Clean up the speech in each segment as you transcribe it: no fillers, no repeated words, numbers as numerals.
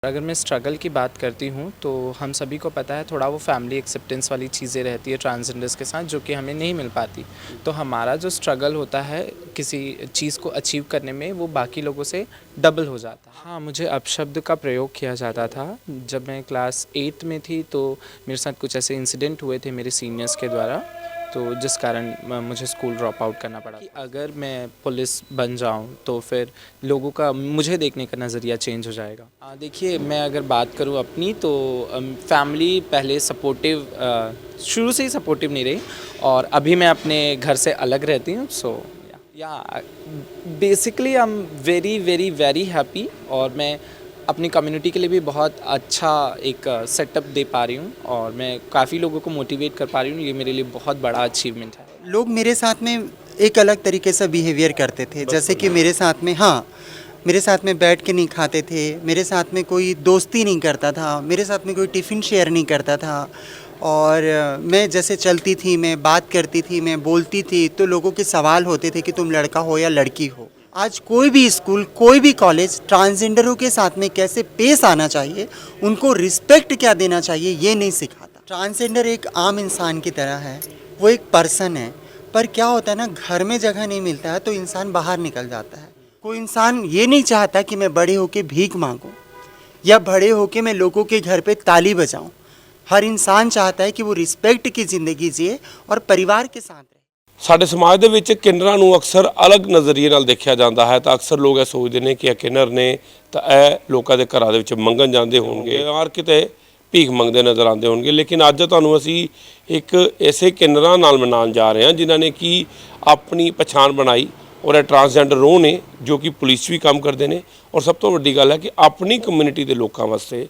अगर मैं स्ट्रगल की बात करती हूँ तो हम सभी को पता है थोड़ा वो फैमिली एक्सेप्टेंस वाली चीज़ें रहती है ट्रांसजेंडर्स के साथ जो कि हमें नहीं मिल पाती। तो हमारा जो स्ट्रगल होता है किसी चीज़ को अचीव करने में वो बाकी लोगों से डबल हो जाता है। हाँ, मुझे अपशब्द का प्रयोग किया जाता था जब मैं क्लास 8 में थी। तो मेरे साथ कुछ ऐसे इंसिडेंट हुए थे मेरे सीनियर्स के द्वारा, तो जिस कारण मुझे स्कूल ड्रॉप आउट करना पड़ा कि अगर मैं पुलिस बन जाऊं तो फिर लोगों का मुझे देखने का नज़रिया चेंज हो जाएगा। देखिए, मैं अगर बात करूं अपनी तो फैमिली पहले सपोर्टिव, शुरू से ही सपोर्टिव नहीं रही और अभी मैं अपने घर से अलग रहती हूं। सो या basically I am very very very happy और मैं अपनी कम्युनिटी के लिए भी बहुत अच्छा एक सेटअप दे पा रही हूँ और मैं काफ़ी लोगों को मोटिवेट कर पा रही हूँ। ये मेरे लिए बहुत बड़ा अचीवमेंट है। लोग मेरे साथ में एक अलग तरीके से बिहेवियर करते थे, जैसे कि मेरे साथ में मेरे साथ में बैठ के नहीं खाते थे, मेरे साथ में कोई दोस्ती नहीं करता था, मेरे साथ में कोई टिफ़िन शेयर नहीं करता था। और मैं जैसे चलती थी, मैं बात करती थी, मैं बोलती थी तो लोगों के सवाल होते थे कि तुम लड़का हो या लड़की हो। आज कोई भी स्कूल, कोई भी कॉलेज ट्रांसजेंडरों के साथ में कैसे पेश आना चाहिए, उनको रिस्पेक्ट क्या देना चाहिए, ये नहीं सिखाता। ट्रांसजेंडर एक आम इंसान की तरह है, वो एक पर्सन है। पर क्या होता है ना, घर में जगह नहीं मिलता है तो इंसान बाहर निकल जाता है। कोई इंसान ये नहीं चाहता कि मैं बड़े होके भीख मांगूं या बड़े होके मैं लोगों के घर पे ताली बजाऊं। हर इंसान चाहता है कि वो रिस्पेक्ट की ज़िंदगी जिए और परिवार के साथ रहे। ਸਾਡੇ ਸਮਾਜ ਦੇ ਵਿੱਚ ਕਿੰਨਰਾਂ ਨੂੰ ਅਕਸਰ ਅਲੱਗ ਨਜ਼ਰੀਏ ਨਾਲ ਦੇਖਿਆ ਜਾਂਦਾ ਹੈ ਤਾਂ ਅਕਸਰ ਲੋਕ ਇਹ ਸੋਚਦੇ ਨੇ ਕਿ ਇਹ ਕਿੰਨਰ ਨੇ ਤਾਂ ਇਹ ਲੋਕਾਂ ਦੇ ਘਰਾਂ ਦੇ ਵਿੱਚ ਮੰਗਣ ਜਾਂਦੇ ਹੋਣਗੇ ਯਾਰ ਕਿਤੇ ਭੀਖ ਮੰਗਦੇ ਨਜ਼ਰ ਆਉਂਦੇ ਹੋਣਗੇ। ਲੇਕਿਨ ਅੱਜ ਤੁਹਾਨੂੰ ਅਸੀਂ ਇੱਕ ਐਸੇ ਕਿੰਨਰਾਂ ਨਾਲ ਮਿਲਾਉਣ ਜਾ ਰਹੇ ਹਾਂ ਜਿਨ੍ਹਾਂ ਨੇ ਕਿ ਆਪਣੀ ਪਛਾਣ ਬਣਾਈ और ਇਹ ट्रांसजेंडर रोह ने जो कि पुलिस भी काम करते हैं। और सब तो वड्डी गल है कि अपनी कम्यूनिटी के लोगों वास्ते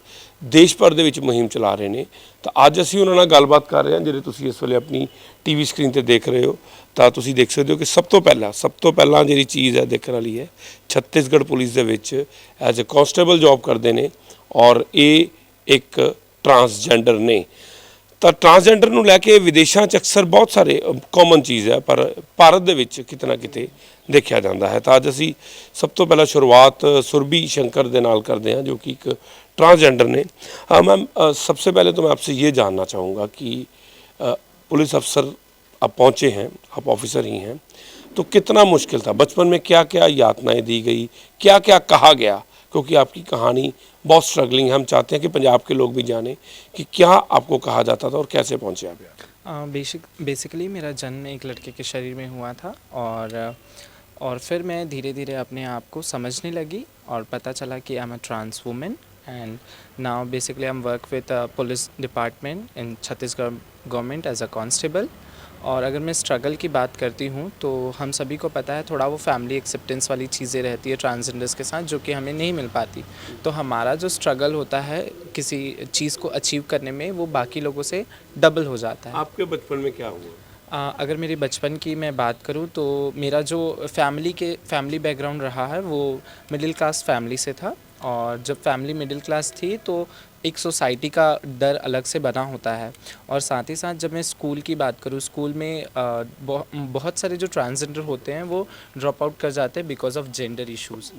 देश भर के मुहिम चला रहे हैं। तो अज असी उन्होंने नाल गलबात कर रहे हैं जिहड़े तुसीं इस वेले अपनी टीवी स्क्रीन पर देख रहे हो। तो तुसीं देख सकते हो कि सब तो पहला जी चीज़ है देखने वाली है, छत्तीसगढ़ पुलिस के एज ए कॉन्स्टेबल जॉब करते हैं और ये एक ट्रांसजेंडर ने। तो ट्रांसजेंडर ਨੂੰ ਲੈ ਕੇ ਵਿਦੇਸ਼ਾਂ 'ਚ ਅਕਸਰ ਬਹੁਤ ਸਾਰੇ ਕਾਮਨ ਚੀਜ਼ ਹੈ ਪਰ ਭਾਰਤ ਦੇ ਵਿੱਚ ਕਿਤੇ ਨਾ ਕਿਤੇ ਦੇਖਿਆ ਜਾਂਦਾ ਹੈ। ਤਾਂ ਅੱਜ ਅਸੀਂ ਸਭ ਤੋਂ ਪਹਿਲਾਂ ਸ਼ੁਰੂਆਤ सुरभि शंकर ਦੇ ਨਾਲ ਕਰਦੇ हैं जो कि एक ट्रांसजेंडर ने। मैम, सबसे पहले तो मैं आपसे ये जानना चाहूँगा कि पुलिस अफसर आप पहुँचे हैं, आप ऑफिसर ही हैं, तो कितना मुश्किल था? बचपन में क्या क्या यातनाएँ दी गई, क्या क्या कहा गया? क्योंकि आपकी कहानी बहुत स्ट्रगलिंग है, हम चाहते हैं कि पंजाब के लोग भी जानें कि क्या आपको कहा जाता था और कैसे पहुंचे आप यहाँ। बेसिकली मेरा जन्म एक लड़के के शरीर में हुआ था और फिर मैं धीरे धीरे अपने आप को समझने लगी और पता चला कि I am a trans women and now basically I am work with police department in Chhattisgarh government as a constable. और अगर मैं स्ट्रगल की बात करती हूँ तो हम सभी को पता है थोड़ा वो फैमिली एक्सेप्टेंस वाली चीज़ें रहती है ट्रांसजेंडर्स के साथ जो कि हमें नहीं मिल पाती। तो हमारा जो स्ट्रगल होता है किसी चीज़ को अचीव करने में वो बाकी लोगों से डबल हो जाता है। आपके बचपन में क्या हुआ? अगर मेरे बचपन की मैं बात करूँ तो मेरा जो फैमिली बैकग्राउंड रहा है वो मिडिल क्लास फैमिली से था। और जब फैमिली मिडिल क्लास थी तो एक सोसाइटी का डर अलग से बना होता है। और साथ ही साथ जब मैं स्कूल की बात करूँ, स्कूल में बहुत सारे जो ट्रांसजेंडर होते हैं वो ड्रॉप आउट कर जाते हैं बिकॉज ऑफ जेंडर इश्यूज़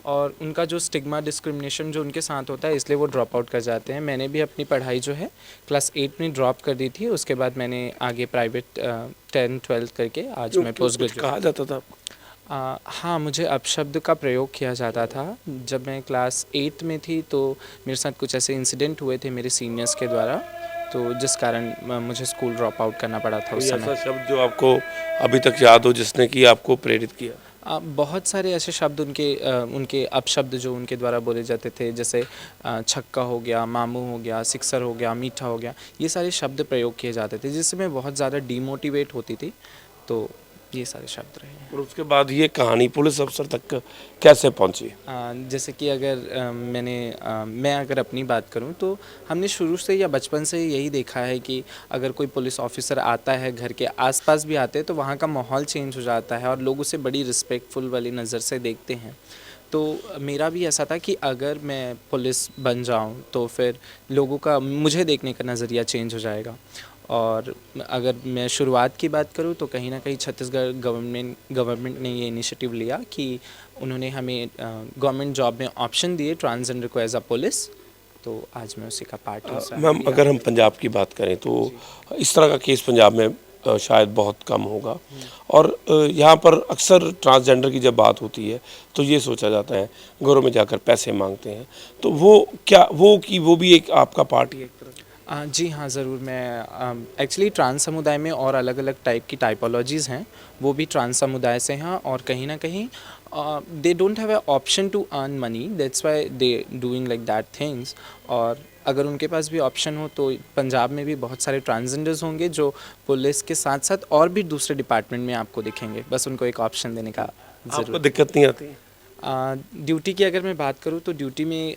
और उनका जो स्टिग्मा डिस्क्रिमिनेशन जो उनके साथ होता है इसलिए वो ड्रॉप आउट कर जाते हैं। मैंने भी अपनी पढ़ाई जो है क्लास 8 में ड्रॉप कर दी थी। उसके बाद मैंने आगे प्राइवेट 10-12 करके आज मैं पोस्ट ग्रेजुएट। कहा जाता था आपको? हाँ, मुझे अपशब्द का प्रयोग किया जाता था जब मैं क्लास 8 में थी। तो मेरे साथ कुछ ऐसे इंसिडेंट हुए थे मेरे सीनियर्स के द्वारा, तो जिस कारण मुझे स्कूल ड्रॉप आउट करना पड़ा था उस कोई समय। ऐसा शब्द जो आपको अभी तक याद हो जिसने कि आपको प्रेरित किया? बहुत सारे ऐसे शब्द उनके अपशब्द जो उनके द्वारा बोले जाते थे, जैसे छक्का हो गया, मामू हो गया, सिक्सर हो गया, मीठा हो गया, ये सारे शब्द प्रयोग किए जाते थे जिससे मैं बहुत ज़्यादा डीमोटिवेट होती थी। तो ये सारे शब्द रहे हैं। और उसके बाद ये कहानी पुलिस अफसर तक कैसे पहुंची? जैसे कि मैं अगर अपनी बात करूं तो हमने शुरू से या बचपन से यही देखा है कि अगर कोई पुलिस ऑफिसर आता है, घर के आसपास भी आते हैं तो वहाँ का माहौल चेंज हो जाता है और लोग उसे बड़ी रिस्पेक्टफुल वाली नज़र से देखते हैं। तो मेरा भी ऐसा था कि अगर मैं पुलिस बन जाऊं तो फिर लोगों का मुझे देखने का नज़रिया चेंज हो जाएगा। और अगर मैं शुरुआत की बात करूं तो कहीं ना कहीं छत्तीसगढ़ गवर्नमेंट ने ये इनिशिएटिव लिया कि उन्होंने हमें गवर्नमेंट जॉब में ऑप्शन दिए ट्रांसजेंडर को एज अ पुलिस। तो आज मैं उसी का पार्ट हूँ। मैम, अगर हम पंजाब की बात करें तो इस तरह का केस पंजाब में शायद बहुत कम होगा, और यहाँ पर अक्सर ट्रांसजेंडर की जब बात होती है तो ये सोचा जाता है घरों में जाकर पैसे मांगते हैं, तो वो भी एक आपका पार्ट ही एक तरह से? जी हाँ, ज़रूर। मैं एक्चुअली ट्रांस समुदाय में और अलग अलग टाइप की टाइपोलॉजीज़ हैं, वो भी ट्रांस समुदाय से हैं, और कहीं ना कहीं they don't have a option to earn money, that's why they doing like that things. और अगर उनके पास भी ऑप्शन हो तो पंजाब में भी बहुत सारे ट्रांसजेंडर्स होंगे जो पुलिस के साथ साथ और भी दूसरे डिपार्टमेंट में आपको दिखेंगे, बस उनको एक ऑप्शन देने का आपको ज़रूर। दिक्कत नहीं आती? ड्यूटी की अगर मैं बात करूँ तो ड्यूटी में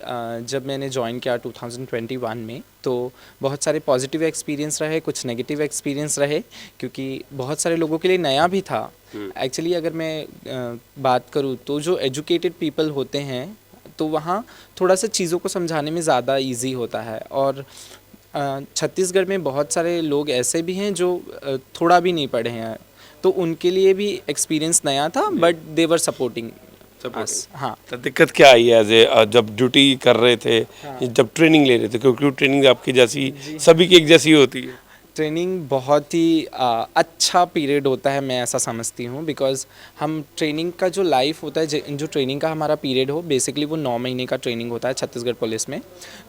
जब मैंने ज्वाइन किया 2021 में, तो बहुत सारे पॉजिटिव एक्सपीरियंस रहे, कुछ नेगेटिव एक्सपीरियंस रहे, क्योंकि बहुत सारे लोगों के लिए नया भी था। एक्चुअली अगर मैं बात करूँ तो जो एजुकेटेड पीपल होते हैं तो वहाँ थोड़ा सा चीज़ों को समझाने में ज़्यादा इजी होता है, और छत्तीसगढ़ में बहुत सारे लोग ऐसे भी हैं जो थोड़ा भी नहीं पढ़े हैं, तो उनके लिए भी एक्सपीरियंस नया था, but they were supporting us. हाँ। तो दिक्कत क्या आई एज ए जब ड्यूटी कर रहे थे, जब ट्रेनिंग ले रहे थे, क्योंकि ट्रेनिंग आपकी जैसी सभी की एक जैसी होती है? ट्रेनिंग बहुत ही अच्छा पीरियड होता है, मैं ऐसा समझती हूँ, बिकॉज़ हम ट्रेनिंग का जो लाइफ होता है, जो ट्रेनिंग का हमारा पीरियड हो, बेसिकली वो 9 महीने का ट्रेनिंग होता है छत्तीसगढ़ पुलिस में।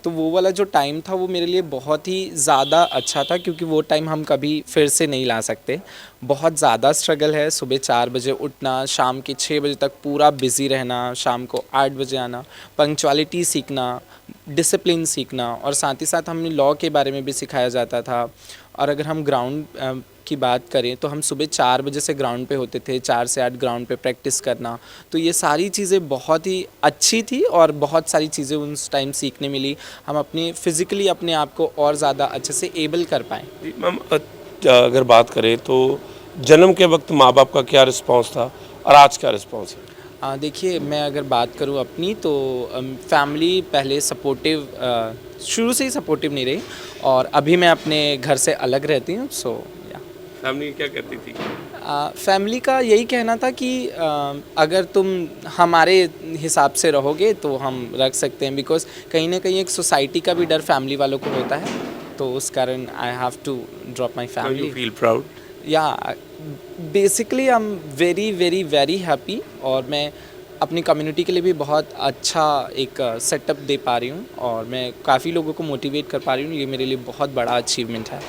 तो वो वाला जो टाइम था वो मेरे लिए बहुत ही ज़्यादा अच्छा था, क्योंकि वो टाइम हम कभी फिर से नहीं ला सकते। बहुत ज़्यादा स्ट्रगल है, सुबह 4 बजे उठना, शाम के 6 बजे तक पूरा बिज़ी रहना, शाम को 8 बजे आना, पंक्चुअलिटी सीखना, डिसिप्लिन सीखना, और साथ ही साथ हमें लॉ के बारे में भी सिखाया जाता था। और अगर हम ग्राउंड की बात करें तो हम सुबह 4 बजे से ग्राउंड पे होते थे, 4 से 8 ग्राउंड पे प्रैक्टिस करना। तो ये सारी चीज़ें बहुत ही अच्छी थी, और बहुत सारी चीज़ें उस टाइम सीखने मिली। हम अपने फिज़िकली अपने आप को और ज़्यादा अच्छे से एबल कर पाएँ। मैम, अगर बात करें तो जन्म के वक्त माँ बाप का क्या रिस्पांस था और आज क्या रिस्पांस है? देखिए, मैं अगर बात करूँ अपनी, तो फैमिली पहले सपोर्टिव, शुरू से ही सपोर्टिव नहीं रही, और अभी मैं अपने घर से अलग रहती हूँ। सो या फैमिली क्या कहती थी? फैमिली का यही कहना था कि अगर तुम हमारे हिसाब से रहोगे तो हम रख सकते हैं, बिकॉज़ कहीं ना कहीं एक सोसाइटी का भी डर फैमिली वालों को होता है, तो उस कारण I have to drop my family. You feel proud? या basically I am very very very happy, और मैं अपनी कम्युनिटी के लिए भी बहुत अच्छा एक सेटअप दे पा रही हूँ, और मैं काफ़ी लोगों को मोटिवेट कर पा रही हूँ। ये मेरे लिए बहुत बड़ा अचीवमेंट है।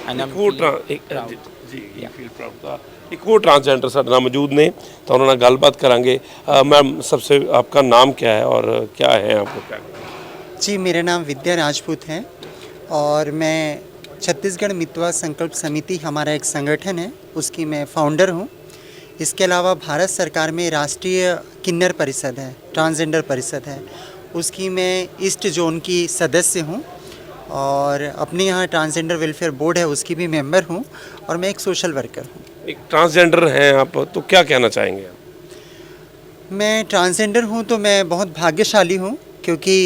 एक वो ट्रांसजेंडर ਸਾਡੇ ਨਾਲ ਮੌਜੂਦ ਨੇ, ਤਾਂ ਉਹਨਾਂ ਨਾਲ ਗੱਲਬਾਤ ਕਰਾਂਗੇ। मैम, सबसे आपका नाम क्या है और क्या है आपको क्या? जी, मेरा नाम विद्या राजपूत है, और मैं छत्तीसगढ़ मितवा संकल्प समिति हमारा एक संगठन है, उसकी मैं फाउंडर हूँ। इसके अलावा भारत सरकार में राष्ट्रीय किन्नर परिषद है, ट्रांसजेंडर परिषद है, उसकी मैं ईस्ट जोन की सदस्य हूँ, और अपने यहाँ ट्रांसजेंडर वेलफेयर बोर्ड है, उसकी भी मेंबर हूँ, और मैं एक सोशल वर्कर हूँ। एक ट्रांसजेंडर हैं आप, तो क्या कहना चाहेंगे आप? मैं ट्रांसजेंडर हूँ तो मैं बहुत भाग्यशाली हूँ, क्योंकि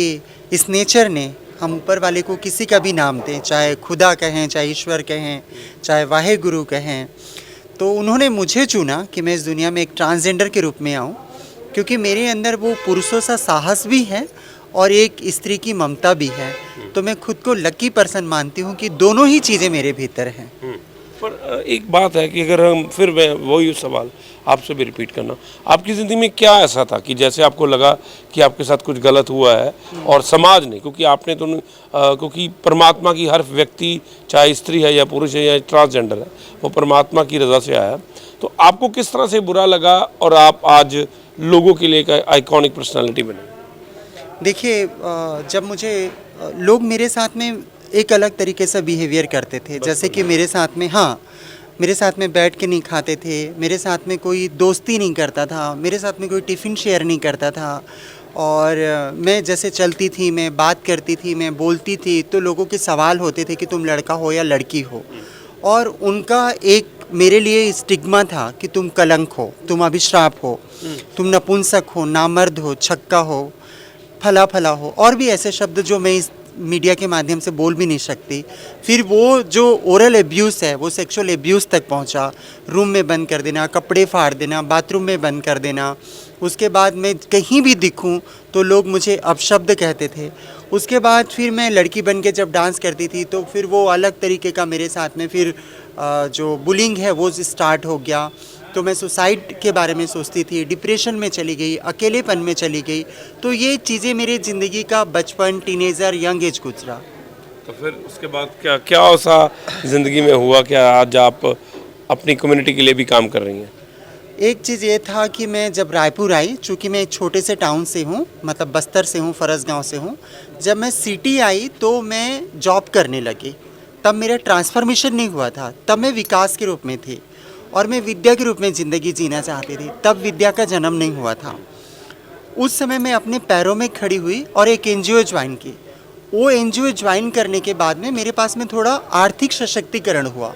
इस नेचर ने, हम ऊपर वाले को किसी का भी नाम दें, चाहे खुदा कहें, चाहे ईश्वर कहें, चाहे वाहे गुरु कहें, तो उन्होंने मुझे चुना कि मैं इस दुनिया में एक ट्रांसजेंडर के रूप में आऊँ, क्योंकि मेरे अंदर वो पुरुषों सा साहस भी है और एक स्त्री की ममता भी है। तो मैं खुद को लकी पर्सन मानती हूँ कि दोनों ही चीज़ें मेरे भीतर हैं। पर एक बात है कि अगर हम फिर वही सवाल आपसे भी रिपीट करना, आपकी ज़िंदगी में क्या ऐसा था कि जैसे आपको लगा कि आपके साथ कुछ गलत हुआ है, और समाज ने, क्योंकि आपने तो क्योंकि परमात्मा की, हर व्यक्ति चाहे स्त्री है या पुरुष है या ट्रांसजेंडर है, वो परमात्मा की रज़ा से आया, तो आपको किस तरह से बुरा लगा और आप आज लोगों के लिए एक आइकॉनिक पर्सनालिटी बने? देखिए, जब मुझे लोग मेरे साथ में एक अलग तरीके से बिहेवियर करते थे, जैसे कि मेरे साथ में, हाँ, मेरे साथ में बैठ के नहीं खाते थे, मेरे साथ में कोई दोस्ती नहीं करता था, मेरे साथ में कोई टिफ़िन शेयर नहीं करता था, और मैं जैसे चलती थी, मैं बात करती थी, मैं बोलती थी, तो लोगों के सवाल होते थे कि तुम लड़का हो या लड़की हो, और उनका एक मेरे लिए स्टिग्मा था कि तुम कलंक हो, तुम अभिश्राप हो, तुम नपुंसक हो, नामर्द हो, छक्का हो, फला फला हो, और भी ऐसे शब्द जो मैं इस मीडिया के माध्यम से बोल भी नहीं सकती। फिर वो जो ओरल एब्यूज़ है, वो सेक्सुअल एब्यूज़ तक पहुंचा, रूम में बंद कर देना, कपड़े फाड़ देना, बाथरूम में बंद कर देना। उसके बाद मैं कहीं भी दिखूं तो लोग मुझे अपशब्द कहते थे, उसके बाद फिर मैं लड़की बन के जब डांस करती थी तो फिर वो अलग तरीके का मेरे साथ में फिर जो बुलिंग है वो स्टार्ट हो गया। तो मैं सुसाइड के बारे में सोचती थी, डिप्रेशन में चली गई, अकेलेपन में चली गई। तो ये चीज़ें मेरी ज़िंदगी का बचपन, टीनेजर, यंग एज गुजरा। तो फिर उसके बाद क्या क्या ऐसा ज़िंदगी में हुआ क्या आज आप अपनी कम्युनिटी के लिए भी काम कर रही हैं? एक चीज़ ये था कि मैं जब रायपुर आई, चूँकि मैं एक छोटे से टाउन से हूँ, मतलब बस्तर से हूँ, फरस गांव से हूँ। जब मैं सिटी आई तो मैं जॉब करने लगी। तब मेरा ट्रांसफॉर्मेशन नहीं हुआ था, तब मैं विकास के रूप में थी और मैं विद्या के रूप में ज़िंदगी जीना चाहती थी। तब विद्या का जन्म नहीं हुआ था। उस समय मैं अपने पैरों में खड़ी हुई और एक एनजीओ ज्वाइन की। वो एनजीओ ज्वाइन करने के बाद में मेरे पास में थोड़ा आर्थिक सशक्तिकरण हुआ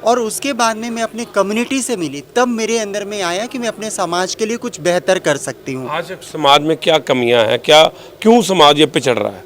और उसके बाद में मैं अपने कम्युनिटी से मिली। तब मेरे अंदर में आया कि मैं अपने समाज के लिए कुछ बेहतर कर सकती हूँ। आज समाज में क्या कमियां हैं, क्या क्यों समाज ये पिछड़ रहा है?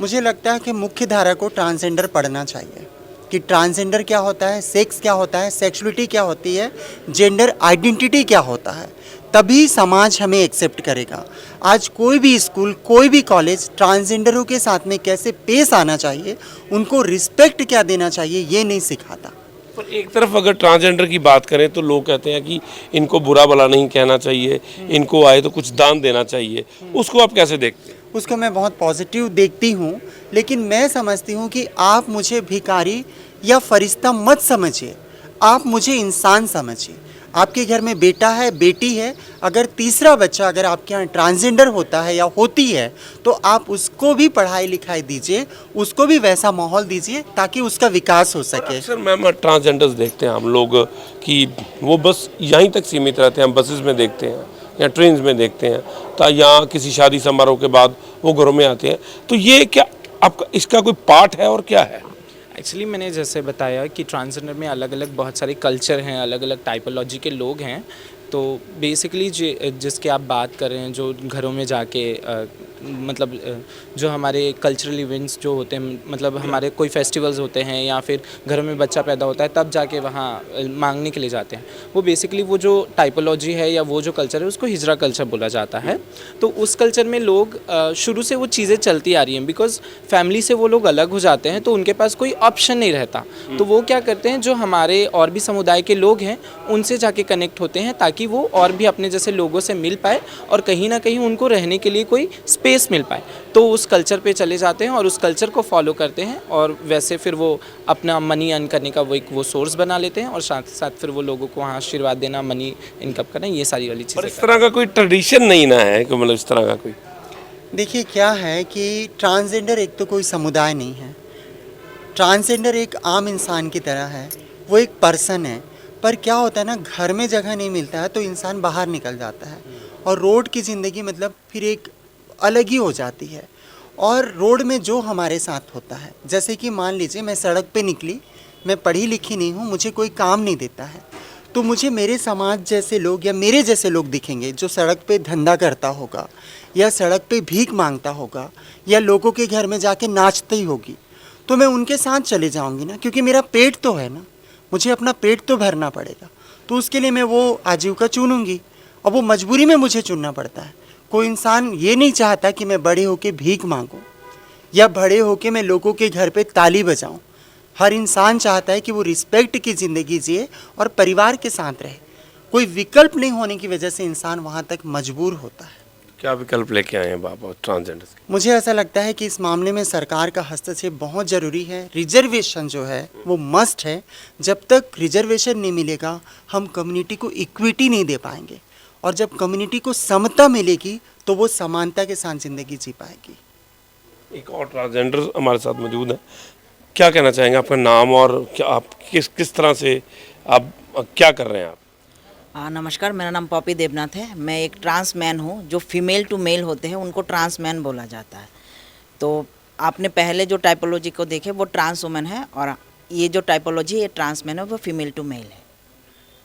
मुझे लगता है कि मुख्य धारा को ट्रांसजेंडर पढ़ना चाहिए कि ट्रांसजेंडर क्या होता है, सेक्स क्या होता है, सेक्सुअलिटी क्या होती है, जेंडर आइडेंटिटी क्या होता है। तभी समाज हमें एक्सेप्ट करेगा। आज कोई भी स्कूल, कोई भी कॉलेज ट्रांसजेंडरों के साथ में कैसे पेश आना चाहिए, उनको रिस्पेक्ट क्या देना चाहिए, ये नहीं सिखाता। पर एक तरफ अगर ट्रांसजेंडर की बात करें तो लोग कहते हैं कि इनको बुरा भला नहीं कहना चाहिए, इनको आए तो कुछ दान देना चाहिए। उसको आप कैसे देखते हैं? उसको मैं बहुत पॉजिटिव देखती हूँ, लेकिन मैं समझती हूँ कि आप मुझे भिखारी या फरिश्ता मत समझिए, आप मुझे इंसान समझिए। आपके घर में बेटा है, बेटी है, अगर तीसरा बच्चा अगर आपके यहाँ ट्रांसजेंडर होता है या होती है तो आप उसको भी पढ़ाई लिखाई दीजिए, उसको भी वैसा माहौल दीजिए ताकि उसका विकास हो सके। अक्सर मैम ट्रांसजेंडर्स देखते हैं हम लोग कि वो बस यहीं तक सीमित रहते हैं। हम बसेस में देखते हैं या ट्रेन में देखते हैं, तो यहाँ किसी शादी समारोह के बाद वो घरों में आते हैं। तो ये क्या आपका इसका कोई पार्ट है और क्या है? एक्चुअली मैंने जैसे बताया कि ट्रांसजेंडर में अलग अलग बहुत सारे कल्चर हैं, अलग अलग टाइपोलॉजी के लोग हैं। तो बेसिकली जिसके आप बात कर रहे हैं, जो घरों में जाके मतलब जो हमारे कल्चरल इवेंट्स जो होते हैं, मतलब हमारे कोई फेस्टिवल्स होते हैं या फिर घरों में बच्चा पैदा होता है तब जाके वहाँ मांगने के लिए जाते हैं, वो बेसिकली वो जो टाइपोलॉजी है या वो जो कल्चर है उसको हिजरा कल्चर बोला जाता है। तो उस कल्चर में लोग शुरू से वो चीज़ें चलती आ रही हैं, बिकॉज फैमिली से वो लोग अलग हो जाते हैं तो उनके पास कोई ऑप्शन नहीं रहता। तो वो क्या करते हैं, जो हमारे और भी समुदाय के लोग हैं उनसे जाके कनेक्ट होते हैं ताकि वो और भी अपने जैसे लोगों से मिल पाए और कहीं ना कहीं उनको रहने के लिए कोई स्पेस मिल पाए। तो उस कल्चर पे चले जाते हैं और उस कल्चर को फॉलो करते हैं और वैसे फिर वो अपना मनी अर्न करने का वो सोर्स बना लेते हैं और साथ साथ फिर वो लोगों को वहाँ आशीर्वाद देना, मनी इनकम करना, ये सारी वाली पर चीज़ें। इस तरह का कोई ट्रेडिशन नहीं ना है कि मतलब इस तरह का कोई। देखिए क्या है कि ट्रांसजेंडर एक तो कोई समुदाय नहीं है। ट्रांसजेंडर एक आम इंसान की तरह है, वो एक पर्सन है। पर क्या होता है ना, घर में जगह नहीं मिलता है तो इंसान बाहर निकल जाता है और रोड की ज़िंदगी मतलब फिर एक अलग ही हो जाती है। और रोड में जो हमारे साथ होता है, जैसे कि मान लीजिए मैं सड़क पे निकली, मैं पढ़ी लिखी नहीं हूँ, मुझे कोई काम नहीं देता है, तो मुझे मेरे समाज जैसे लोग या मेरे जैसे लोग दिखेंगे जो सड़क पे धंधा करता होगा या सड़क पे भीख मांगता होगा या लोगों के घर में जाके नाचती होगी, तो मैं उनके साथ चले जाऊंगी ना, क्योंकि मेरा पेट तो है ना, मुझे अपना पेट तो भरना पड़ेगा। तो उसके लिए मैं वो आजीविका चुनूंगी और वो मजबूरी में मुझे चुनना पड़ता है। कोई इंसान ये नहीं चाहता कि मैं बड़े होके भीख मांगूं या बड़े होके मैं लोगों के घर पे ताली बजाऊं। हर इंसान चाहता है कि वो रिस्पेक्ट की ज़िंदगी जिए और परिवार के साथ रहे। कोई विकल्प नहीं होने की वजह से इंसान वहाँ तक मजबूर होता है। क्या विकल्प लेके आए हैं बाबा ट्रांसजेंडर्स के? मुझे ऐसा लगता है कि इस मामले में सरकार का हस्तक्षेप बहुत ज़रूरी है। रिजर्वेशन जो है वो मस्ट है। जब तक रिजर्वेशन नहीं मिलेगा हम कम्युनिटी को इक्विटी नहीं दे पाएंगे और जब कम्युनिटी को समता मिलेगी तो वो समानता के साथ ज़िंदगी जी पाएगी। एक और ट्रांसजेंडर हमारे साथ मौजूद है। क्या कहना चाहेंगे, आपका नाम और क्या आप किस तरह से आप क्या कर रहे हैं आप? नमस्कार, मेरा नाम पॉपी देवनाथ है। मैं एक ट्रांस मैन हूँ। जो फीमेल टू मेल होते हैं उनको ट्रांस मैन बोला जाता है। तो आपने पहले जो टाइपोलॉजी को देखे वो ट्रांस वुमेन है और ये जो टाइपोलॉजी ये ट्रांस मैन है वो फीमेल टू मेल है।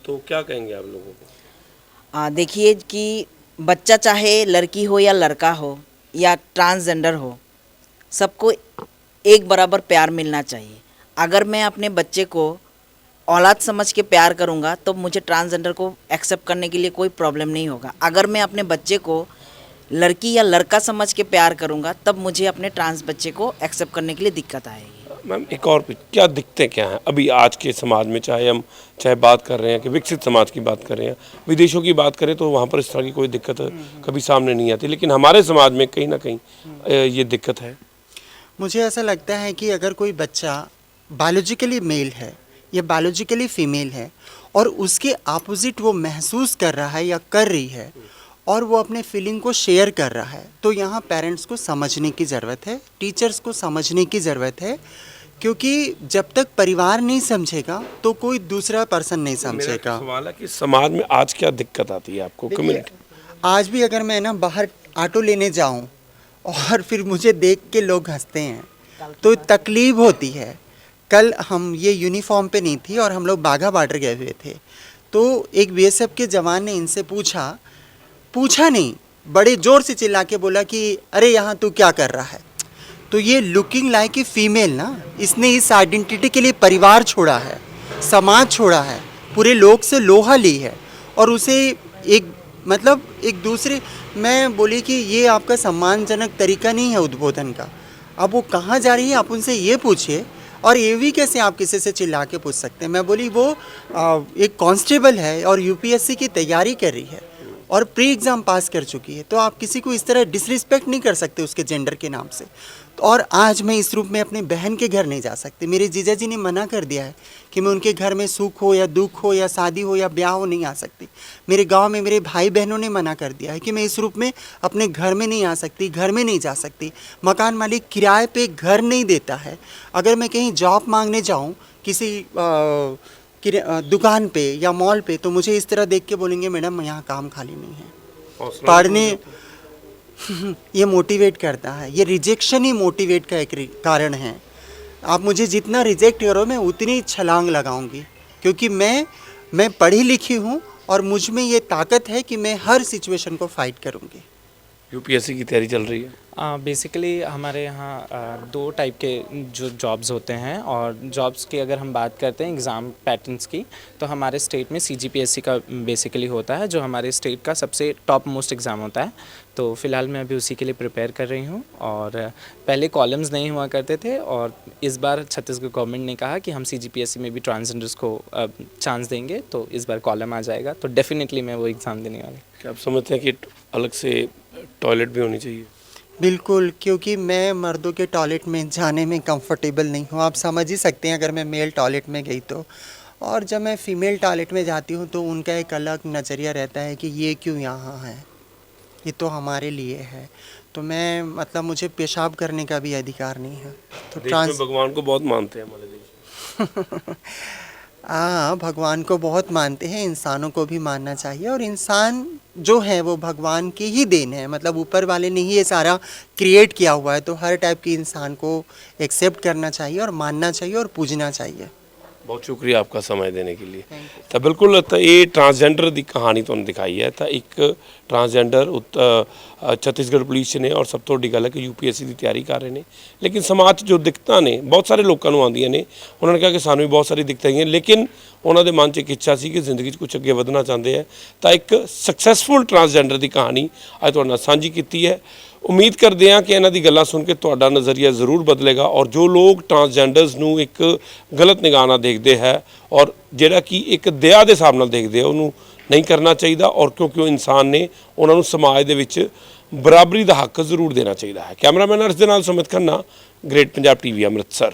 तो क्या कहेंगे आप लोगों को? देखिए कि बच्चा चाहे लड़की हो या लड़का हो या ट्रांसजेंडर हो, सबको एक बराबर प्यार मिलना चाहिए। अगर मैं अपने बच्चे को औलाद समझ के प्यार करूंगा तो मुझे ट्रांसजेंडर को एक्सेप्ट करने के लिए कोई प्रॉब्लम नहीं होगा। अगर मैं अपने बच्चे को लड़की या लड़का समझ के प्यार करूँगा तब मुझे अपने ट्रांस बच्चे को एक्सेप्ट करने के लिए दिक्कत आएगी। मैम एक और क्या दिक्कतें क्या हैं अभी आज के समाज में, चाहे बात कर रहे हैं कि विकसित समाज की बात कर रहे हैं, विदेशों की बात करें तो वहाँ पर इस तरह की कोई दिक्कत कभी सामने नहीं आती, लेकिन हमारे समाज में कहीं ना कहीं ये दिक्कत है। मुझे ऐसा लगता है कि अगर कोई बच्चा बायोलॉजिकली मेल है या बायोलॉजिकली फीमेल है और उसके अपोजिट वो महसूस कर रहा है या कर रही है और वो अपने फीलिंग को शेयर कर रहा है, तो यहाँ पेरेंट्स को समझने की ज़रूरत है, टीचर्स को समझने की ज़रूरत है, क्योंकि जब तक परिवार नहीं समझेगा तो कोई दूसरा पर्सन नहीं समझेगा। सवाल है कि समाज में आज क्या दिक्कत आती है आपको कम्युनिटी? आज भी अगर मैं ना बाहर ऑटो लेने जाऊं और फिर मुझे देख के लोग हंसते हैं तो तकलीफ होती है। कल हम ये यूनिफॉर्म पे नहीं थी और हम लोग बाघा बॉर्डर गए हुए थे, तो एक बीएसएफ के जवान ने इनसे पूछा नहीं, बड़े ज़ोर से चिल्ला के बोला कि अरे यहाँ तू क्या कर रहा है। तो ये लुकिंग लाइक ए फीमेल ना, इसने इस आइडेंटिटी के लिए परिवार छोड़ा है, समाज छोड़ा है, पूरे लोग से लोहा ली है और उसे एक दूसरे मैं बोली कि ये आपका सम्मानजनक तरीका नहीं है उद्बोधन का। अब वो कहाँ जा रही है आप उनसे ये पूछिए, और ये भी कैसे आप किसी से चिल्ला के पूछ सकते हैं। मैं बोली वो एक कांस्टेबल है और यूपीएससी की तैयारी कर रही है और प्री एग्ज़ाम पास कर चुकी है, तो आप किसी को इस तरह डिसरिस्पेक्ट नहीं कर सकते उसके जेंडर के नाम से। और आज मैं इस रूप में अपने बहन के घर नहीं जा सकती, मेरे जीजा जी ने मना कर दिया है कि मैं उनके घर में सुख हो या दुख हो या शादी हो या ब्याह हो नहीं आ सकती। मेरे गांव में मेरे भाई बहनों ने मना कर दिया है कि मैं इस रूप में अपने घर में नहीं आ सकती, घर में नहीं जा सकती। मकान मालिक किराए पे घर नहीं देता है। अगर मैं कहीं जॉब मांगने जाऊँ किसी दुकान पे या मॉल पे, तो मुझे इस तरह देख के बोलेंगे मैडम यहाँ काम खाली नहीं है। पढ़ने ये मोटिवेट करता है, ये रिजेक्शन ही मोटिवेट का एक कारण है। आप मुझे जितना रिजेक्ट करो मैं उतनी छलांग लगाऊंगी, क्योंकि मैं पढ़ी लिखी हूँ और मुझ में ये ताकत है कि मैं हर सिचुएशन को फाइट करूँगी। यूपीएससी की तैयारी चल रही है? बेसिकली हमारे यहाँ दो टाइप के जो जॉब्स होते हैं, और जॉब्स की अगर हम बात करते हैं एग्ज़ाम पैटर्न्स की, तो हमारे स्टेट में सीजीपीएससी का बेसिकली होता है, जो हमारे स्टेट का सबसे टॉप मोस्ट एग्ज़ाम होता है। तो फ़िलहाल मैं अभी उसी के लिए प्रिपेयर कर रही हूँ। और पहले कॉलम्स नहीं हुआ करते थे, और इस बार छत्तीसगढ़ गवर्नमेंट ने कहा कि हम सीजीपीएससी में भी ट्रांसजेंडर्स को चांस देंगे, तो इस बार कॉलम आ जाएगा, तो डेफिनेटली मैं वो एग्ज़ाम देने वाली। क्या आप समझते हैं कि अलग से टॉयलेट भी होनी चाहिए? बिल्कुल, क्योंकि मैं मर्दों के टॉयलेट में जाने में कंफर्टेबल नहीं हूँ। आप समझ ही सकते हैं अगर मैं मेल टॉयलेट में गई तो, और जब मैं फ़ीमेल टॉयलेट में जाती हूँ तो उनका एक अलग नज़रिया रहता है कि ये क्यों यहाँ है, ये तो हमारे लिए है। तो मैं मुझे पेशाब करने का भी अधिकार नहीं है। तो देश में भगवान को बहुत मानते हैं हमारे देश। हाँ, भगवान को बहुत मानते हैं, इंसानों को भी मानना चाहिए, और इंसान जो है वो भगवान की ही देन है। ऊपर वाले ने ही ये सारा क्रिएट किया हुआ है, तो हर टाइप के इंसान को एक्सेप्ट करना चाहिए और मानना चाहिए और पूजना चाहिए। बहुत शुक्रिया आपका समय देने के लिए। तो बिल्कुल तो ये ट्रांसजेंडर की कहानी तुहानूं दिखाई है, तो एक ट्रांसजेंडर छत्तीसगढ़ पुलिस ने, और सब तो वड्डी गल है कि यूपीएससी की तैयारी कर रहे हैं, लेकिन समाज जो दिक्कतां ने बहुत सारे लोगों को आउंदियां ने, उन्होंने कहा कि सानूं भी बहुत सारी दिक्कतां हैं, लेकिन उन्होंने मन च एक इच्छा सी कि जिंदगी कुछ अगे वधना चाहते हैं। तो एक सक्सैसफुल ट्रांसजेंडर की कहानी अज तुहाडे नाल सांझी कीती है। उम्मीद करते हैं कि इन्हां दी गल्लां सुन के तुहाडा नज़रिया ज़रूर बदलेगा, और जो लोग ट्रांसजेंडर्स नूं एक गलत निगाह नाल देखते हैं और जिहड़ा कि एक दया के हिसाब नाल देखते हैं, उन्होंने नहीं करना चाहिए, और क्योंकि वो इंसान ने उन्होंने समाज दे विच बराबरी का हक जरूर देना चाहिए है। कैमरामैन अर्श दे नाल सुमित खन्ना, ग्रेट पंजाब टीवी, अमृतसर।